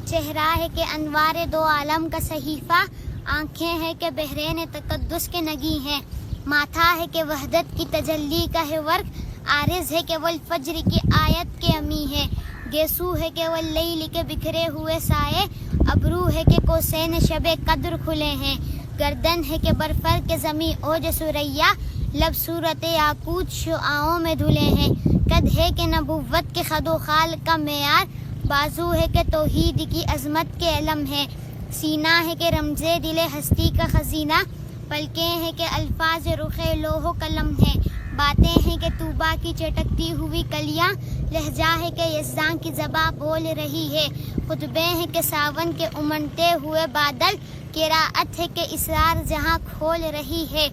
چہرہ ہے کہ انوار دو عالم کا صحیفہ، آنکھیں ہیں کہ بحرین تقدس کے نگی ہیں، ماتھا ہے کہ وحدت کی تجلی کا ہے ورق، عارض ہے کہ والفجر کی آیت کے امی ہے، گیسو ہے کہ واللیل کے بکھرے ہوئے سائے، ابرو ہے کہ کوسین شب قدر کھلے ہیں، گردن ہے کہ برفر کے زمیں اوج سریا، لب صورت یاقوت شعاعوں میں دھلے ہیں، قد ہے کہ نبوت کے خد و خال کا معیار، بازو ہے کہ توحید کی عظمت کے علم ہے، سینہ ہے کہ رمز دل ہستی کا خزینہ، پلکیں ہیں کہ الفاظ رخ لوح و قلم ہے، باتیں ہیں کہ طوبا کی چٹکتی ہوئی کلیاں، لہجہ ہے کہ یزداں کی زباں بول رہی ہے، خطبے ہیں کہ ساون کے امنتے ہوئے بادل، قراءت ہے کہ اسرار جہاں کھول رہی ہے،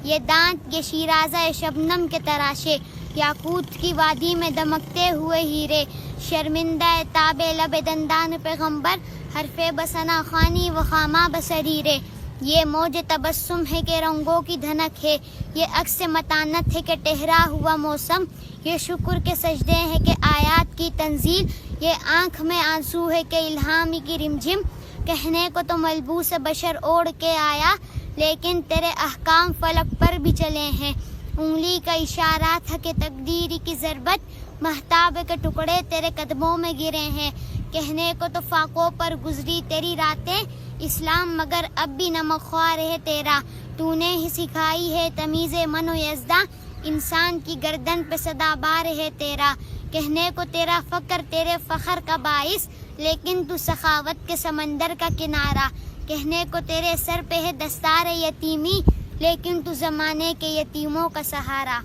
یہ دانت یہ شیرازہ شبنم کے تراشے، یاقوت کی وادی میں دمکتے ہوئے ہیرے، شرمندہ تاب لب دندان پیغمبر، حرف بسنا خوانی و خامہ بسریرے، یہ موج تبسم ہے کہ رنگوں کی دھنک ہے، یہ عکس متانت ہے کہ ٹہرا ہوا موسم، یہ شکر کے سجدے ہیں کہ آیات کی تنزیل، یہ آنکھ میں آنسو ہے کہ الہام کی رمجم، کہنے کو تو ملبوس بشر اوڑھ کے آیا، لیکن تیرے احکام فلک پر بھی چلے ہیں، انگلی کا اشارہ تھا کہ تقدیر کی ضربت، مہتاب کے ٹکڑے تیرے قدموں میں گرے ہیں، کہنے کو تو فاقوں پر گزری تیری راتیں، اسلام مگر اب بھی نمک خوار ہے تیرا، تو نے ہی سکھائی ہے تمیز من و یزداں، انسان کی گردن پہ صدا بار ہے تیرا، کہنے کو تیرا فقر تیرے فخر کا باعث، لیکن تو سخاوت کے سمندر کا کنارہ، کہنے کو تیرے سر پہ ہے دستار یتیمی، لیکن تو زمانے کے یتیموں کا سہارا۔